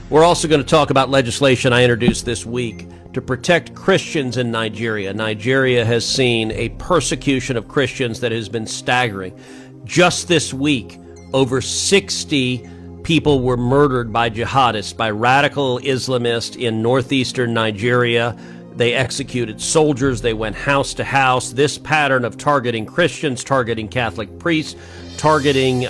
We're also going to talk about legislation I introduced this week to protect Christians in Nigeria. Nigeria has seen a persecution of Christians that has been staggering. Just this week, over 60 people were murdered by jihadists, by radical Islamists in northeastern Nigeria. They executed soldiers. They went house to house. This pattern of targeting Christians, targeting Catholic priests, targeting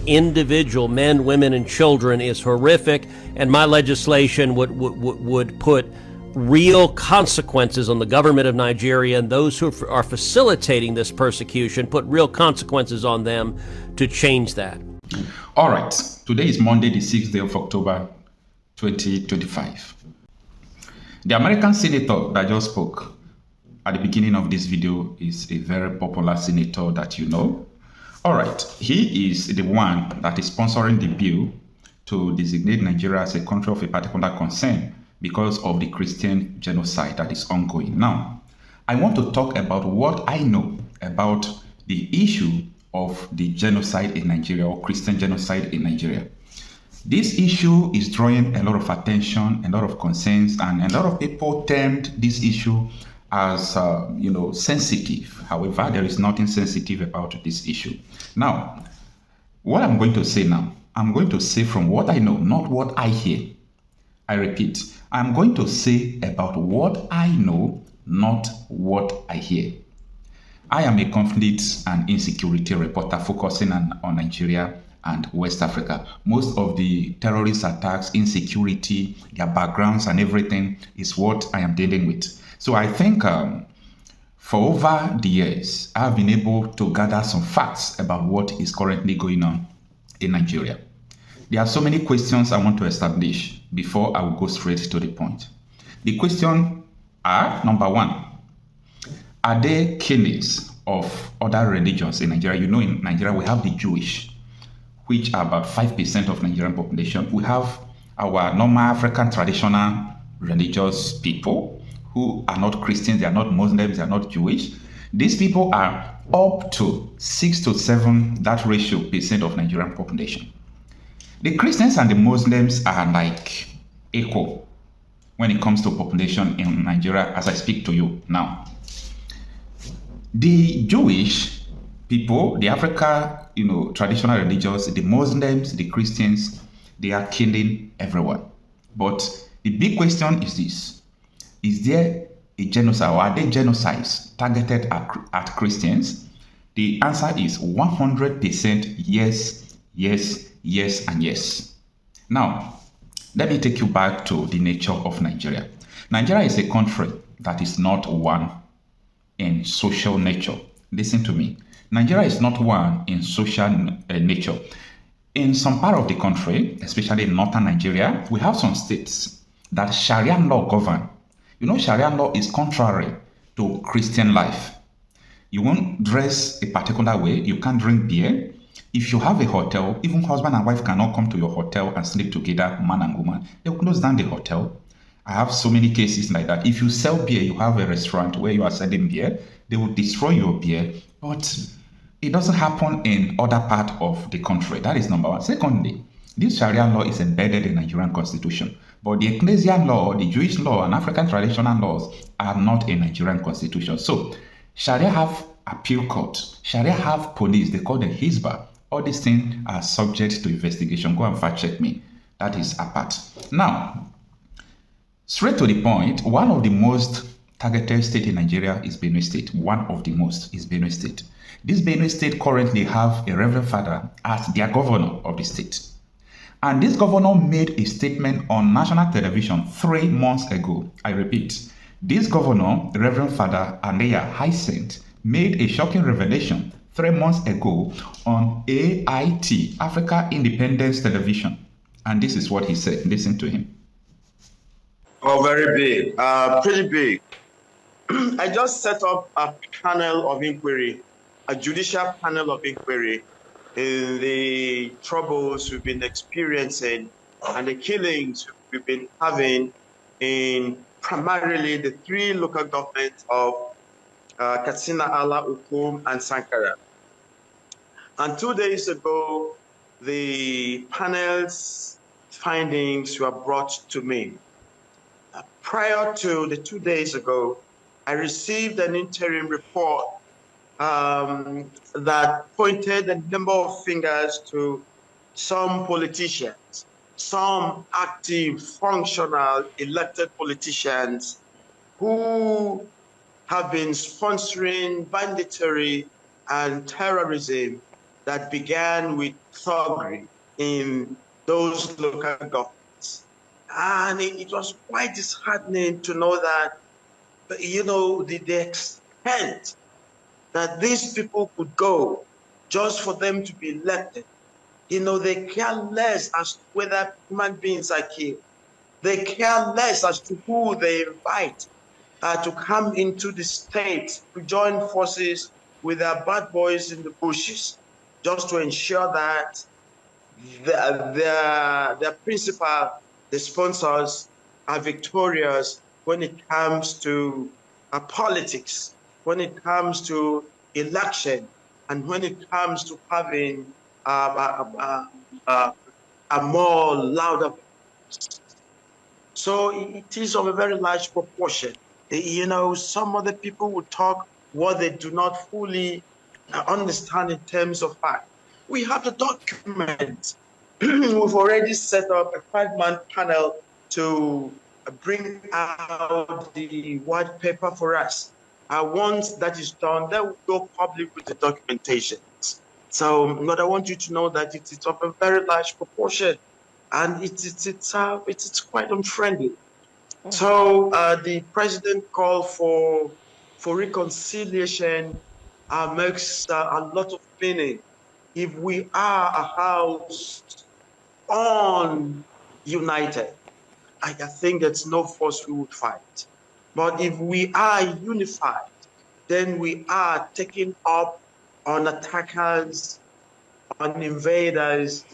individual men, women, and children is horrific. And my legislation would put real consequences on the government of Nigeria and those who are facilitating this persecution, put real consequences on them to change that. All right. Today is Monday, the 6th day of October, 2025. The American senator that just spoke at the beginning of this video is a very popular senator that you know. All right. He is the one that is sponsoring the bill to designate Nigeria as a country of a particular concern because of the Christian genocide that is ongoing. Now, I want to talk about what I know about the issue of the genocide in Nigeria, or Christian genocide in Nigeria. This issue is drawing a lot of attention, a lot of concerns, and a lot of people termed this issue as, sensitive. However, there is nothing sensitive about this issue. Now, what I'm going to say now, I'm going to say from what I know, not what I hear. I repeat, I'm going to say about what I know, not what I hear. I am a conflict and insecurity reporter focusing on Nigeria and West Africa. Most of the terrorist attacks, insecurity, their backgrounds and everything is what I am dealing with. So I think for over the years, I've been able to gather some facts about what is currently going on in Nigeria. There are so many questions I want to establish before I will go straight to the point. The questions are, number one, are there killings of other religions in Nigeria? You know, in Nigeria, we have the Jewish, which are about 5% of Nigerian population. We have our normal African traditional religious people who are not Christians, they are not Muslims, they are not Jewish. These people are up to 6 to 7, that ratio, percent of Nigerian population. The Christians and the Muslims are like equal when it comes to population in Nigeria as I speak to you now. The Jewish people, the Africa, traditional religions, the Muslims, the Christians, they are killing everyone. But the big question is this: is there a genocide, or are there genocides targeted at Christians? The answer is 100% yes, yes, yes, and yes. Now, let me take you back to the nature of Nigeria. Nigeria is a country that is not one in social nature. Listen to me. Nigeria is not one in social nature. In some part of the country, especially in northern Nigeria, we have some states that Sharia law govern. You know, Sharia law is contrary to Christian life. You won't dress a particular way. You can't drink beer. If you have a hotel, even husband and wife cannot come to your hotel and sleep together, man and woman. They will close down the hotel. I have so many cases like that. If you sell beer, you have a restaurant where you are selling beer, they will destroy your beer. But it doesn't happen in other part of the country. That is number one. Secondly, this Sharia law is embedded in the Nigerian constitution. But the ecclesial law, the Jewish law, and African traditional laws are not in Nigerian constitution. So Sharia have appeal court. Sharia have police. They call them Hizbah. All these things are subject to investigation. Go and fact check me. That is apart. Now, straight to the point, one of the most targeted state in Nigeria is Benue State. One of the most is Benue State. This Benue State currently have a Reverend Father as their governor of the state. And this governor made a statement on national television 3 months ago. I repeat, this governor, Reverend Father Aneya Hyacinth, made a shocking revelation 3 months ago on AIT, Africa Independence Television. And this is what he said. Listen to him. Oh, very big, pretty big. I just set up a panel of inquiry, a judicial panel of inquiry in the troubles we've been experiencing and the killings we've been having in primarily the 3 local governments of Katsina, Ala, Ukum, and Sankara. And 2 days ago, the panel's findings were brought to me. Prior to the 2 days ago, I received an interim report that pointed a number of fingers to some politicians, some active, functional, elected politicians who have been sponsoring banditry and terrorism that began with thuggery in those local governments. And it was quite disheartening to know that, the extent that these people could go just for them to be elected. They care less as to whether human beings are killed. They care less as to who they invite to come into the state to join forces with their bad boys in the bushes, just to ensure that their principal, the sponsors, are victorious when it comes to politics, when it comes to election, and when it comes to having a more louder voice. So it is of a very large proportion. Some other people would talk what they do not fully understand in terms of fact. We have the document. We've already set up a 5-man panel to bring out the white paper for us. Once that is done, then we'll go public with the documentation. So, but I want you to know that it is of a very large proportion, and it's quite unfriendly. So the president called for reconciliation makes a lot of meaning. If we are a house ununited, I think that's no force we would fight. But if we are unified, then we are taking up on attackers, on invaders,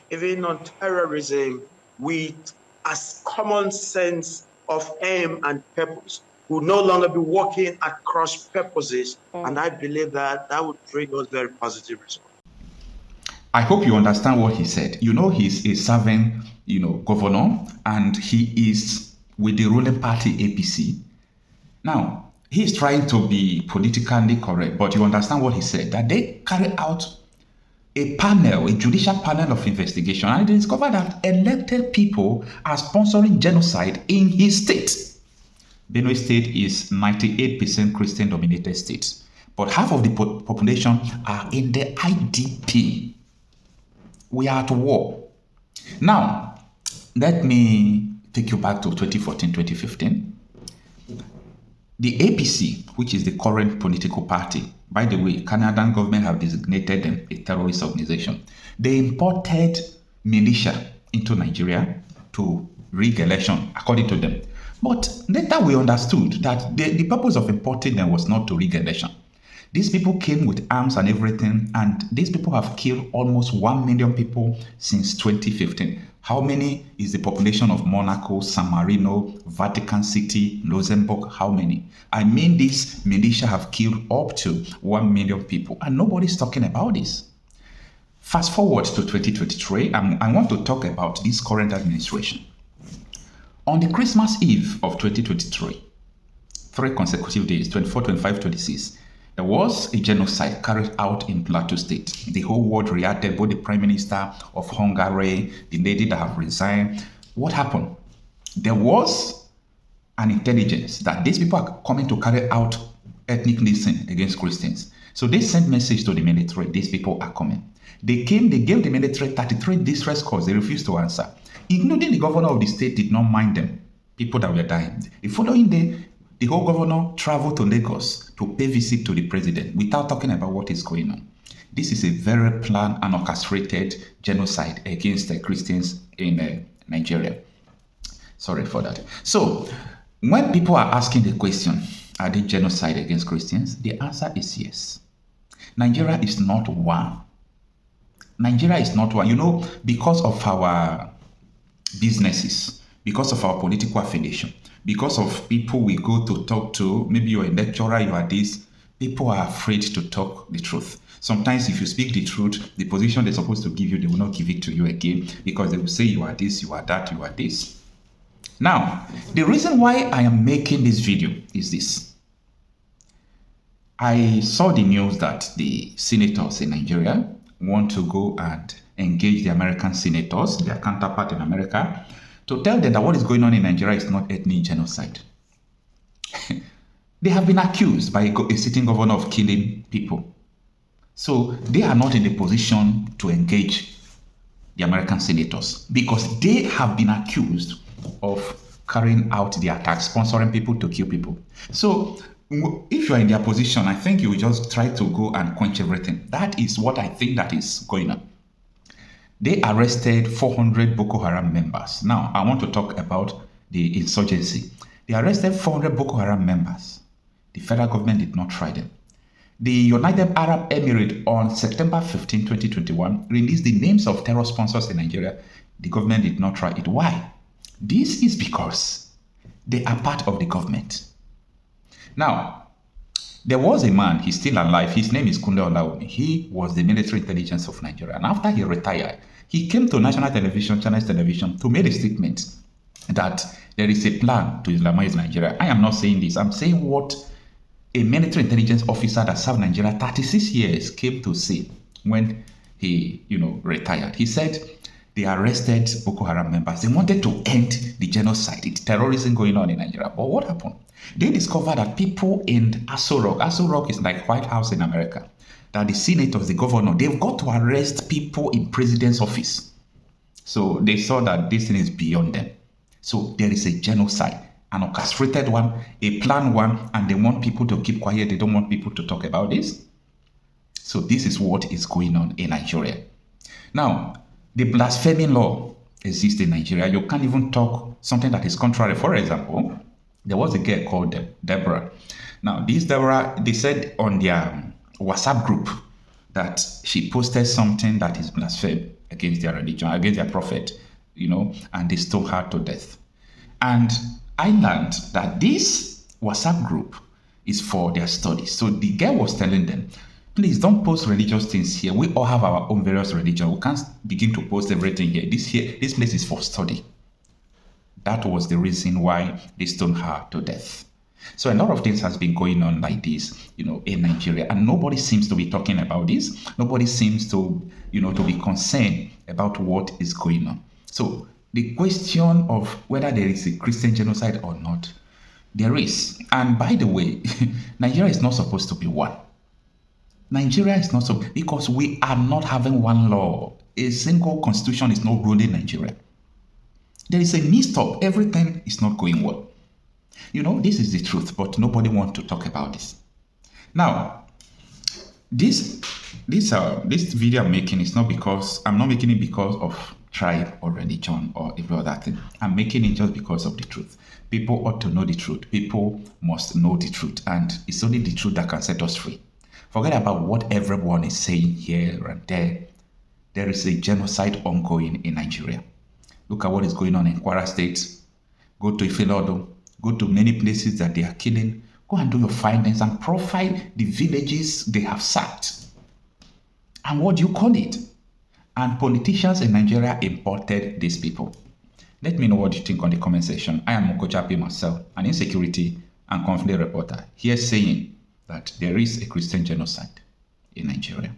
even on terrorism with a common sense of aim and purpose. We'll no longer be working at cross purposes, and I believe that would bring us very positive results. I hope you understand what he said. He's a serving, governor, and he is with the ruling party APC. Now, he's trying to be politically correct, but you understand what he said, that they carry out a judicial panel of investigation, and they discovered that elected people are sponsoring genocide in his state. Benue State is 98% Christian-dominated state, but half of the population are in the IDP. We are at war. Now, let me take you back to 2014, 2015. The APC, which is the current political party, by the way, Canadian government have designated them a terrorist organization. They imported militia into Nigeria to rig election, according to them. But later we understood that the purpose of importing them was not to rig election. These people came with arms and everything, and these people have killed almost 1 million people since 2015. How many is the population of Monaco, San Marino, Vatican City, Luxembourg? How many? I mean, these militia have killed up to 1 million people, and nobody's talking about this. Fast forward to 2023, and I want to talk about this current administration. On the Christmas Eve of 2023, 3 consecutive days, 24, 25, 26, there was a genocide carried out in Plateau State. The whole world reacted, both the Prime Minister of Hungary, the lady that have resigned. What happened? There was an intelligence that these people are coming to carry out ethnic cleansing against Christians. So they sent message to the military, these people are coming. They came, they gave the military 33 distress calls, they refused to answer. Including the governor of the state did not mind them, people that were dying. The following day, the whole governor traveled to Lagos to pay visit to the president without talking about what is going on. This is a very planned and orchestrated genocide against the Christians in Nigeria. Sorry for that. So, when people are asking the question, are they genocide against Christians? The answer is yes. Nigeria is not one. Nigeria is not one. Because of our businesses, because of our political affiliation, because of people we go to talk to, maybe you're a lecturer, you are this, People are afraid to talk the truth. Sometimes if you speak the truth, the position they're supposed to give you, they will not give it to you again because they will say you are this, you are that, you are this. Now, the reason why I am making this video is this. I saw the news that the senators in Nigeria want to go and engage the American senators, their counterpart in America, to tell them that what is going on in Nigeria is not ethnic genocide. They have been accused by a sitting governor of killing people. So they are not in a position to engage the American senators because they have been accused of carrying out the attacks, sponsoring people to kill people. So if you are in their position, I think you will just try to go and quench everything. That is what I think that is going on. They arrested 400 Boko Haram members. Now, I want to talk about the insurgency. They arrested 400 Boko Haram members. The federal government did not try them. The United Arab Emirates on September 15, 2021 released the names of terror sponsors in Nigeria. The government did not try it. Why? This is because they are part of the government. Now, there was a man, he's still alive, his name is Kunle Olaomi. He was the military intelligence of Nigeria. And after he retired, he came to national television, Channels Television, to make a statement that there is a plan to Islamize Nigeria. I am not saying this. I'm saying what a military intelligence officer that served Nigeria 36 years came to say when he, retired. He said they arrested Boko Haram members. They wanted to end the genocide, the terrorism going on in Nigeria. But what happened? They discovered that people in Aso Rock is like White House in America, that the senators, the governor, they've got to arrest people in president's office. So they saw that this thing is beyond them. So there is a genocide, an orchestrated one, a planned one, and they want people to keep quiet. They don't want people to talk about this. So this is what is going on in Nigeria. Now, the blasphemy law exists in Nigeria. You can't even talk something that is contrary. For example, there was a girl called Deborah. Now, this Deborah, they said on their WhatsApp group that she posted something that is blasphemy against their religion, against their prophet, and they stoned her to death. And I learned that this WhatsApp group is for their studies. So the girl was telling them, please don't post religious things here. We all have our own various religion. We can't begin to post everything here. This place is for study. That was the reason why they stoned her to death. So a lot of things has been going on like this, in Nigeria, and nobody seems to be talking about this. Nobody seems to, to be concerned about what is going on. So the question of whether there is a Christian genocide or not, there is. And by the way, Nigeria is not supposed to be one. Nigeria is not so, because we are not having one law. A single constitution is not ruling Nigeria. There is a mix-up. Everything is not going well. This is the truth, but nobody wants to talk about this. Now, this video I'm making is I'm not making it because of tribe or religion or every other thing. I'm making it just because of the truth. People ought to know the truth. People must know the truth, and it's only the truth that can set us free. Forget about what everyone is saying here and there. There is a genocide ongoing in Nigeria. Look at what is going on in Kwara State. Go to Ifelodo. Go to many places that they are killing. Go and do your findings and profile the villages they have sacked. And what do you call it? And politicians in Nigeria imported these people. Let me know what you think on the comment section. I am Okocha Marcel, an insecurity and conflict reporter, here saying that there is a Christian genocide in Nigeria.